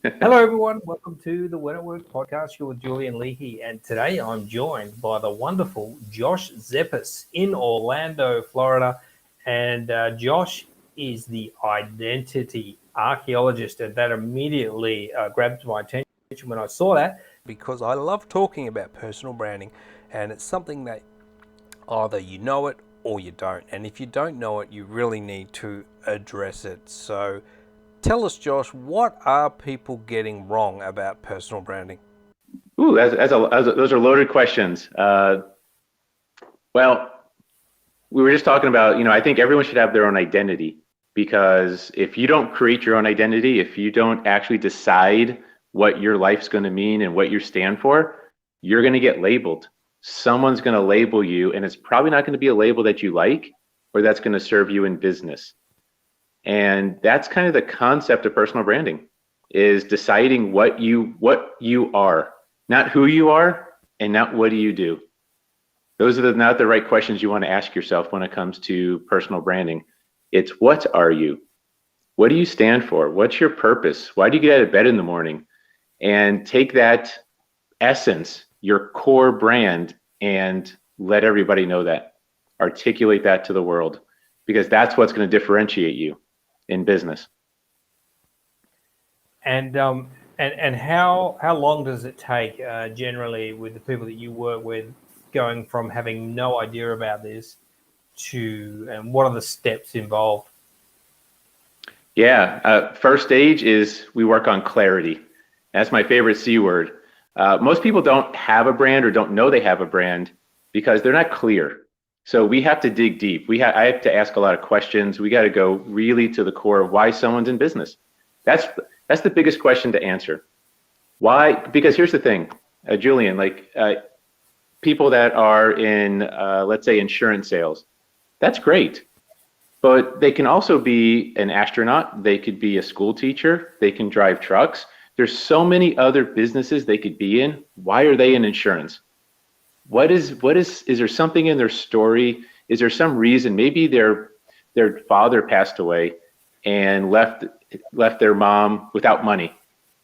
Hello, everyone. Welcome to the When at Work podcast. You're with Julian Leahy, and today I'm joined by the wonderful Josh Zepess in Orlando, Florida. And Josh is the identity archaeologist, and that immediately grabbed my attention when I saw that because I love talking about personal branding, and it's something that either you know it or you don't. And if you don't know it, you really need to address it. So tell us, Josh, what are people getting wrong about personal branding? Ooh, those are loaded questions. Well, we were just talking about, I think everyone should have their own identity because if you don't create your own identity, if you don't actually decide what your life's going to mean and what you stand for, you're going to get labeled. Someone's going to label you, and it's probably not going to be a label that you like or that's going to serve you in business. And that's kind of the concept of personal branding, is deciding what you are, not who you are, and not what do you do. Those are not the right questions you want to ask yourself when it comes to personal branding. It's what are you? What do you stand for? What's your purpose? Why do you get out of bed in the morning? And take that essence, your core brand, and let everybody know that. Articulate that to the world, because that's what's going to differentiate you in business. And how long does it take generally with the people that you work with, going from having no idea about this to, and what are the steps involved? Yeah, first stage is we work on clarity. That's my favorite C word. Most people don't have a brand or don't know they have a brand because they're not clear. So we have to dig deep. I have to ask a lot of questions. We got to go really to the core of why someone's in business. That's the biggest question to answer. Why? Because here's the thing, Julian, people that are in, let's say, insurance sales, that's great. But they can also be an astronaut. They could be a school teacher. They can drive trucks. There's so many other businesses they could be in. Why are they in insurance? Is there something in their story? Is there some reason? Maybe their father passed away and left their mom without money,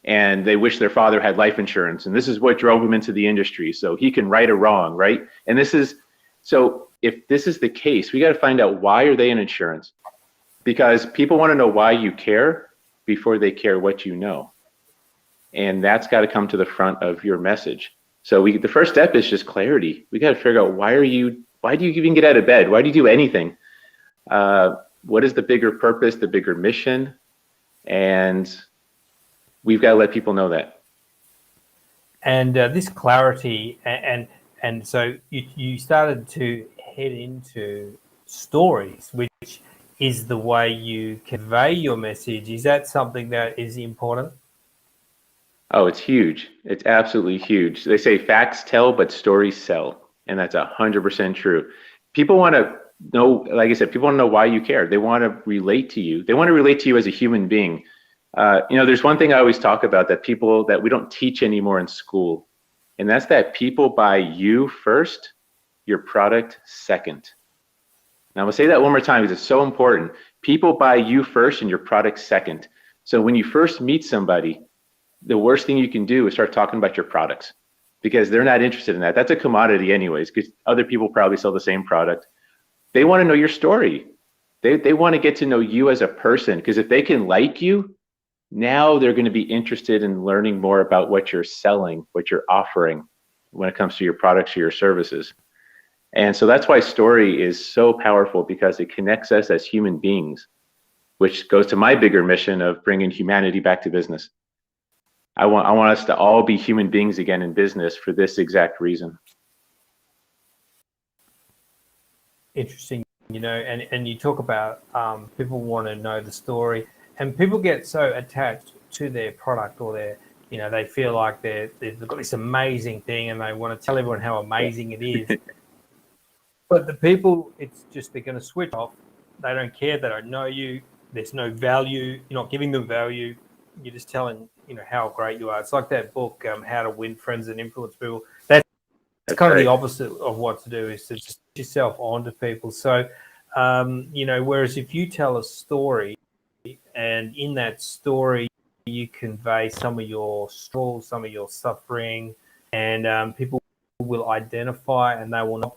and they wish their father had life insurance, and this is what drove him into the industry, so he can right a wrong, right? And so if this is the case, we got to find out, why are they in insurance? Because people want to know why you care before they care what you know. And that's got to come to the front of your message. So the first step is just clarity. We got to figure out, why do you even get out of bed? Why do you do anything? What is the bigger purpose, the bigger mission? And we've got to let people know that. And this clarity, and so you started to head into stories, which is the way you convey your message. Is that something that is important? Oh, it's huge. It's absolutely huge. They say facts tell, but stories sell. And that's 100% true. People want to know, like I said, people want to know why you care. They want to relate to you. They want to relate to you as a human being. There's one thing I always talk about that we don't teach anymore in school. And that's that people buy you first, your product second. Now, I'm going to say that one more time because it's so important. People buy you first and your product second. So when you first meet somebody, the worst thing you can do is start talking about your products, because they're not interested in that. That's a commodity anyways, because other people probably sell the same product. They want to know your story. They want to get to know you as a person, because if they can like you, now they're going to be interested in learning more about what you're selling, what you're offering when it comes to your products or your services. And so that's why story is so powerful, because it connects us as human beings, which goes to my bigger mission of bringing humanity back to business. I want us to all be human beings again in business for this exact reason. Interesting, and you talk about people want to know the story, and people get so attached to their product or they feel like they've got this amazing thing and they want to tell everyone how amazing it is. But the people, it's just, they're going to switch off. They don't care. They don't know you. There's no value. You're not giving them value. You're just telling, how great you are. It's like that book, How to Win Friends and Influence People. That's kind of the opposite of what to do, is to just put yourself onto people. So, whereas if you tell a story, and in that story you convey some of your struggles, some of your suffering, and people will identify, and they will not.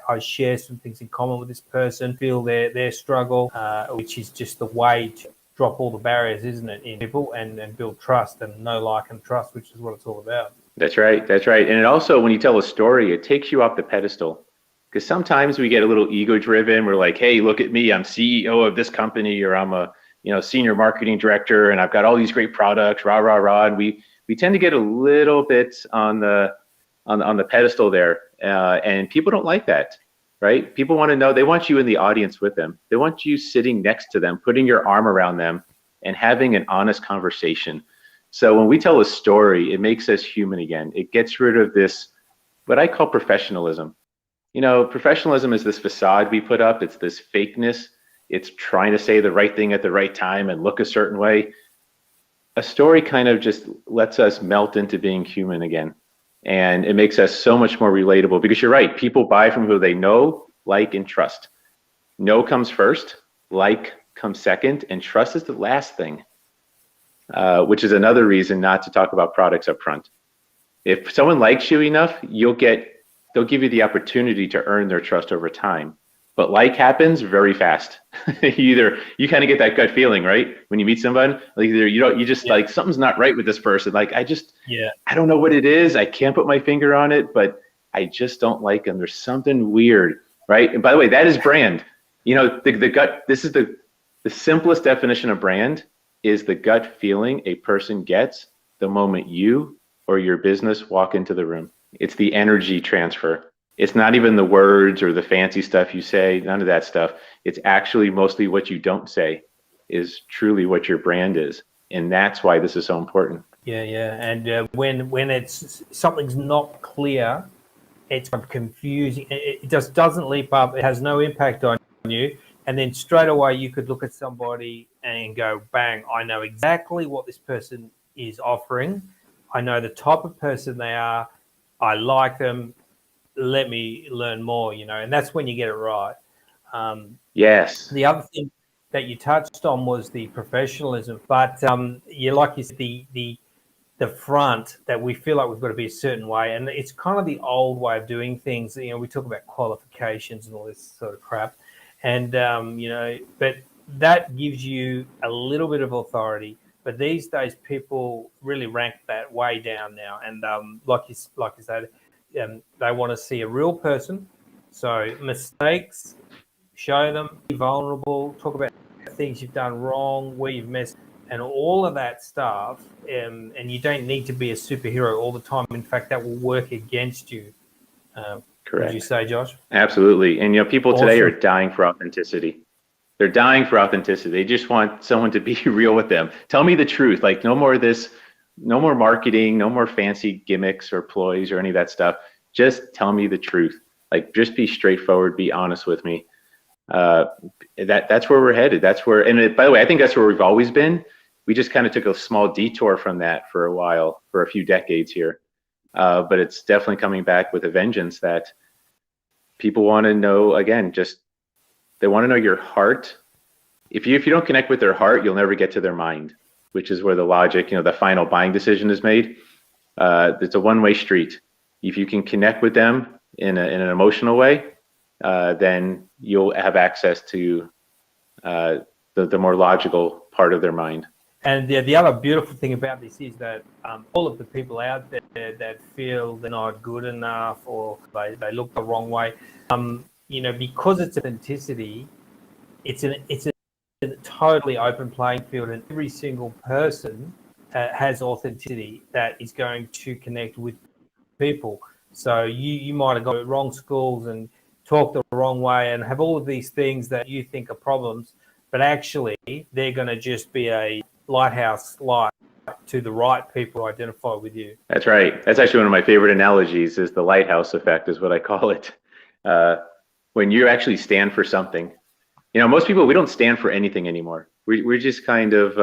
I share some things in common with this person, feel their struggle, which is just the way to drop all the barriers, isn't it, in people, and build trust and know, like, and trust, which is what it's all about. That's right. That's right. And it also, when you tell a story, it takes you off the pedestal. Because sometimes we get a little ego driven. We're like, hey, look at me. I'm CEO of this company, or I'm a senior marketing director, and I've got all these great products, rah, rah, rah. And we tend to get a little bit on the pedestal there. And people don't like that, right? People want to know, they want you in the audience with them. They want you sitting next to them, putting your arm around them and having an honest conversation. So when we tell a story, it makes us human again. It gets rid of this, what I call professionalism. Professionalism is this facade we put up. It's this fakeness. It's trying to say the right thing at the right time and look a certain way. A story kind of just lets us melt into being human again. And it makes us so much more relatable, because you're right. People buy from who they know, like, and trust. Know comes first, like comes second, and trust is the last thing, which is another reason not to talk about products up front. If someone likes you enough, they'll give you the opportunity to earn their trust over time. But like happens very fast. You kind of get that gut feeling, right? When you meet somebody, like you just like, something's not right with this person. Like, I don't know what it is. I can't put my finger on it, but I just don't like them. There's something weird, right? And by the way, that is brand. The gut, this is the simplest definition of brand, is the gut feeling a person gets the moment you or your business walk into the room. It's the energy transfer. It's not even the words or the fancy stuff you say, none of that stuff. It's actually mostly what you don't say is truly what your brand is. And that's why this is so important. Yeah. And when it's something's not clear, it's confusing. It just doesn't leap up. It has no impact on you. And then straight away you could look at somebody and go, bang, I know exactly what this person is offering. I know the type of person they are. I like them. Let me learn more, and that's when you get it right. Yes. The other thing that you touched on was the professionalism, but like you said, the front, that we feel like we've got to be a certain way, and it's kind of the old way of doing things. We talk about qualifications and all this sort of crap, and but that gives you a little bit of authority. But these days, people really rank that way down now, and like you said. They want to see a real person. So mistakes, show them, be vulnerable, talk about things you've done wrong, where you've messed, and all of that stuff. And you don't need to be a superhero all the time. In fact, that will work against you. Correct. Would you say, Josh? Absolutely. And people today are dying for authenticity. They're dying for authenticity. They just want someone to be real with them. Tell me the truth. Like, no more of this. No more marketing, no more fancy gimmicks or ploys or any of that stuff. Just tell me the truth. Like, just be straightforward, be honest with me. That's where we're headed. That's where, and by the way, I think that's where we've always been. We just kind of took a small detour from that for a while, for a few decades here. But it's definitely coming back with a vengeance, that people want to know, again, they want to know your heart. If you don't connect with their heart, you'll never get to their mind, which is where the logic, the final buying decision is made. It's a one-way street. If you can connect with them in an emotional way, then you'll have access to the more logical part of their mind. And the other beautiful thing about this is that all of the people out there that feel they're not good enough, or they look the wrong way, because it's authenticity, it's a totally open playing field, and every single person has authenticity that is going to connect with people. So you might have got the wrong schools and talk the wrong way and have all of these things that you think are problems, but actually they're going to just be a lighthouse light to the right people who identify with you. That's right. That's actually one of my favorite analogies, is the lighthouse effect, is what I call it. When you actually stand for something. Most people, we don't stand for anything anymore. We're just kind of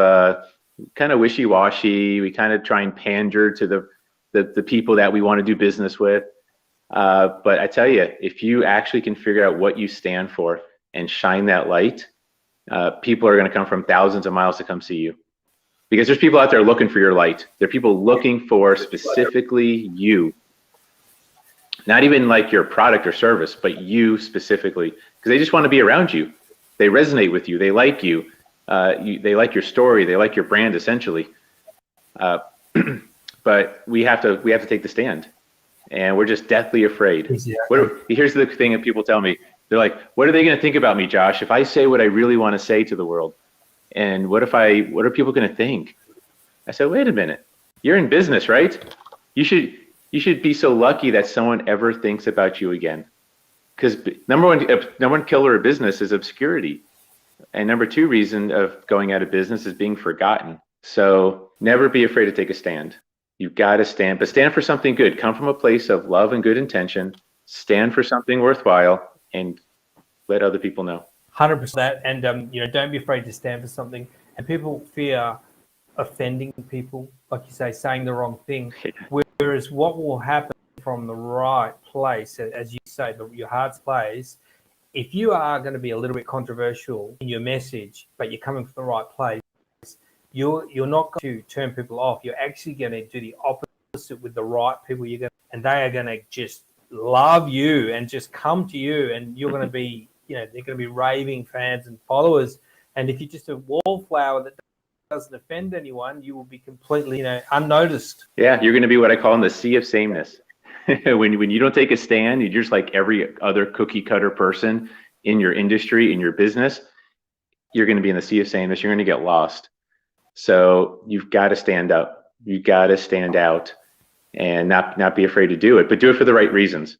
wishy-washy. We kind of try and pander to the people that we want to do business with. But I tell you, if you actually can figure out what you stand for and shine that light, people are going to come from thousands of miles to come see you. because there's people out there looking for your light. There are people looking for specifically you, not even like your product or service, but you specifically, because they just want to be around you. They resonate with you. They like you. They like your story. They like your brand, essentially. But we have to take the stand, and we're just deathly afraid. Exactly. Here's the thing that people tell me. They're like, what are they going to think about me, Josh, if I say what I really want to say to the world? And what are people going to think? I said, wait a minute. You're in business, right? You should be so lucky that someone ever thinks about you again. Because number one killer of business is obscurity. And number two reason of going out of business is being forgotten. So never be afraid to take a stand. You've got to stand, but stand for something good. Come from a place of love and good intention. Stand for something worthwhile and let other people know. 100% that, and don't be afraid to stand for something. And people fear offending people, like you say, saying the wrong thing. Whereas what will happen from the right place, as you say, your heart's place, if you are going to be a little bit controversial in your message, but you're coming from the right place, you're not going to turn people off. You're actually going to do the opposite with the right people. And they are going to just love you and just come to you, and you're going to be, they're going to be raving fans and followers. And if you're just a wallflower that doesn't offend anyone, you will be completely, unnoticed. Yeah, you're going to be what I call in the sea of sameness. when you don't take a stand, you're just like every other cookie cutter person in your industry, in your business. You're going to be in the sea of sameness. You're going to get lost. So you've got to stand up. You've got to stand out, and not be afraid to do it, but do it for the right reasons.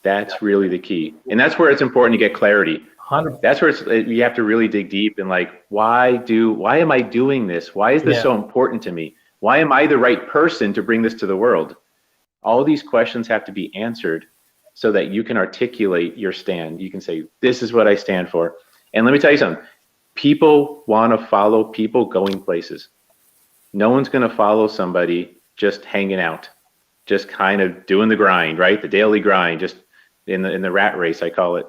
That's really the key. And that's where it's important to get clarity. 100%. That's where you have to really dig deep and like, why am I doing this? Why is this so important to me? Why am I the right person to bring this to the world? All these questions have to be answered so that you can articulate your stand. You can say, this is what I stand for. And let me tell you something. People want to follow people going places. No one's going to follow somebody just hanging out, just kind of doing the grind, right? The daily grind, just in the rat race, I call it.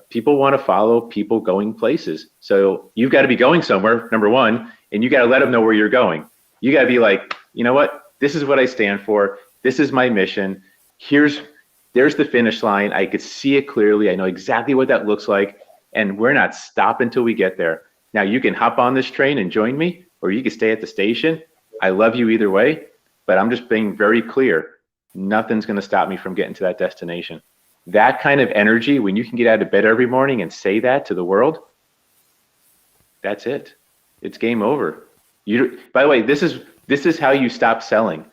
People want to follow people going places. So you've got to be going somewhere, number one, and you got to let them know where you're going. You got to be like, you know what? This is what I stand for. This is my mission. There's the finish line. I could see it clearly. I know exactly what that looks like. And we're not stopping till we get there. Now you can hop on this train and join me, or you can stay at the station. I love you either way, but I'm just being very clear. Nothing's going to stop me from getting to that destination. That kind of energy, when you can get out of bed every morning and say that to the world, that's it. It's game over. By the way, this is how you stop selling.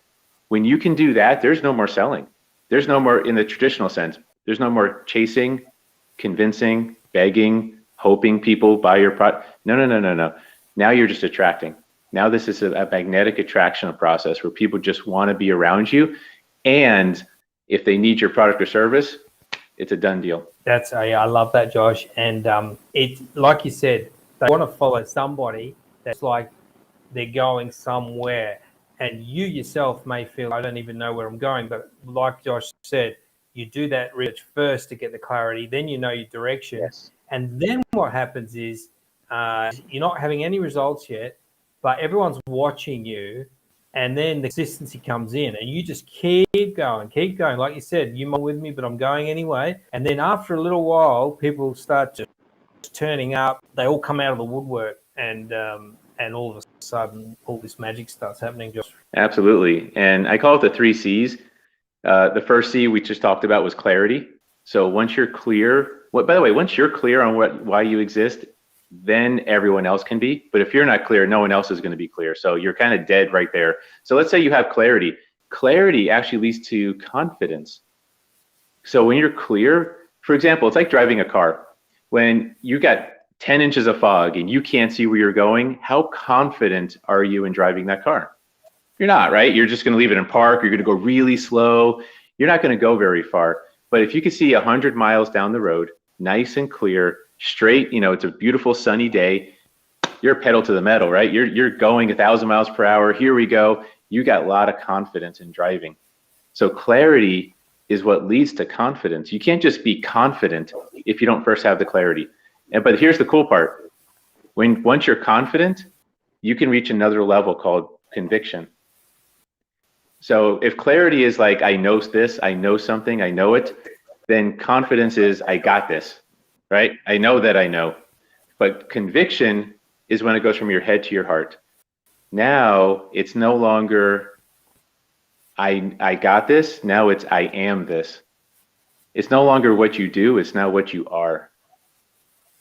When you can do that, there's no more selling. There's no more, in the traditional sense, there's no more chasing, convincing, begging, hoping people buy your product. No. Now you're just attracting. Now this is a magnetic attraction process where people just want to be around you. And if they need your product or service, it's a done deal. I love that, Josh. And it, like you said, they want to follow somebody that's like they're going somewhere. And you yourself may feel, I don't even know where I'm going. But like Josh said, you do that research first to get the clarity. Then you know your direction. Yes. And then what happens is you're not having any results yet, but everyone's watching you. And then the consistency comes in, and you just keep going. Like you said, you're with me, but I'm going anyway. And then after a little while, people start just turning up. They all come out of the woodwork, and all of a sudden, all this magic starts happening. Josh. Absolutely. And I call it the 3 C's. The first C we just talked about was clarity. So once you're clear, once you're clear on why you exist, then everyone else can be. But if you're not clear, no one else is going to be clear. So you're kind of dead right there. So let's say you have clarity. Clarity actually leads to confidence. So when you're clear, for example, it's like driving a car. When you got 10 inches of fog and you can't see where you're going, how confident are you in driving that car? You're not, right? You're just going to leave it in park. You're going to go really slow. You're not going to go very far. But if you can see 100 miles down the road, nice and clear, straight, it's a beautiful sunny day, you're pedal to the metal, right? You're going 1,000 miles per hour. Here we go. You got a lot of confidence in driving. So clarity is what leads to confidence. You can't just be confident if you don't first have the clarity. But here's the cool part. Once you're confident, you can reach another level called conviction. So if clarity is like, I know this, I know something, I know it, then confidence is, I got this, right? I know that I know. But conviction is when it goes from your head to your heart. Now it's no longer, I got this. Now it's, I am this. It's no longer what you do. It's now what you are.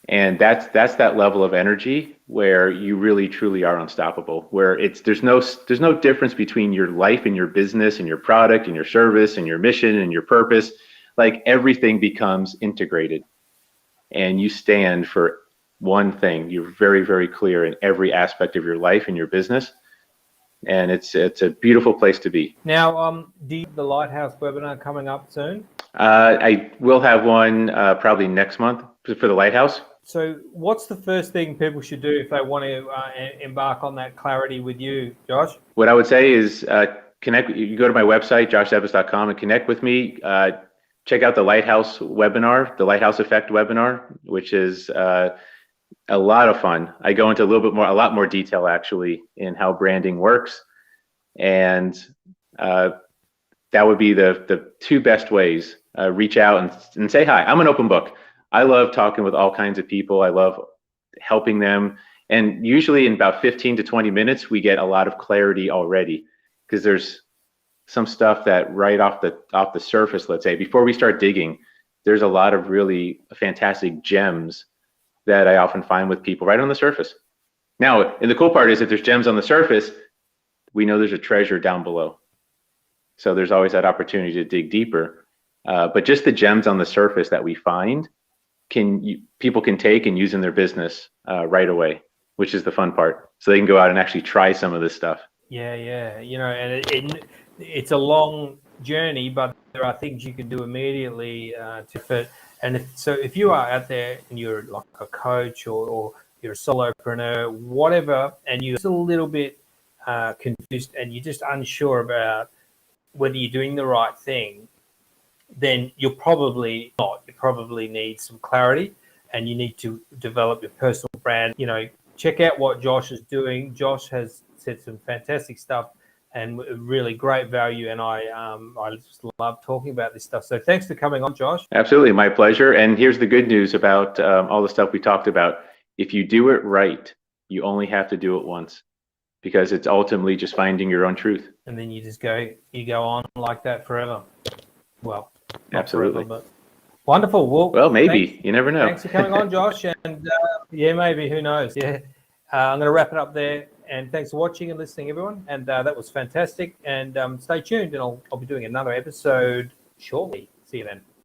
And that's that level of energy where you really truly are unstoppable, where there's no difference between your life and your business and your product and your service and your mission and your purpose. Like everything becomes integrated and you stand for one thing. You're very, very clear in every aspect of your life and your business. And it's a beautiful place to be. Now, do you have the Lighthouse webinar coming up soon? I will have one probably next month for the Lighthouse. So what's the first thing people should do if they want to embark on that clarity with you, Josh? What I would say is connect. You go to my website, joshzepess.com, and connect with me. Check out the Lighthouse webinar, the Lighthouse Effect webinar, which is a lot of fun. I go into a lot more detail actually in how branding works. And that would be the two best ways. Reach out and say hi. I'm an open book. I love talking with all kinds of people. I love helping them. And usually in about 15 to 20 minutes, we get a lot of clarity already because there's some stuff that right off the surface, let's say, before we start digging, there's a lot of really fantastic gems that I often find with people right on the surface. Now, and the cool part is if there's gems on the surface, we know there's a treasure down below. So there's always that opportunity to dig deeper. But just the gems on the surface that we find, people can take and use in their business right away, which is the fun part. So they can go out and actually try some of this stuff. Yeah. And it's a long journey, but there are things you can do immediately to fit. And if you are out there and you're like a coach or you're a solopreneur, whatever, and you're just a little bit confused and you're just unsure about whether you're doing the right thing, then you're probably not. You probably need some clarity and you need to develop your personal brand. Check out what Josh is doing. Josh has said some fantastic stuff and really great value. And I just love talking about this stuff. So thanks for coming on, Josh. Absolutely. My pleasure. And here's the good news about all the stuff we talked about. If you do it right, you only have to do it once because it's ultimately just finding your own truth. And then you go on like that forever. Well, absolutely. Forever, but wonderful. Well, maybe. Thanks. You never know. Thanks for coming on, Josh. And yeah, maybe. Who knows? Yeah. I'm going to wrap it up there. And thanks for watching and listening, everyone. And that was fantastic. And stay tuned. And I'll be doing another episode shortly. See you then.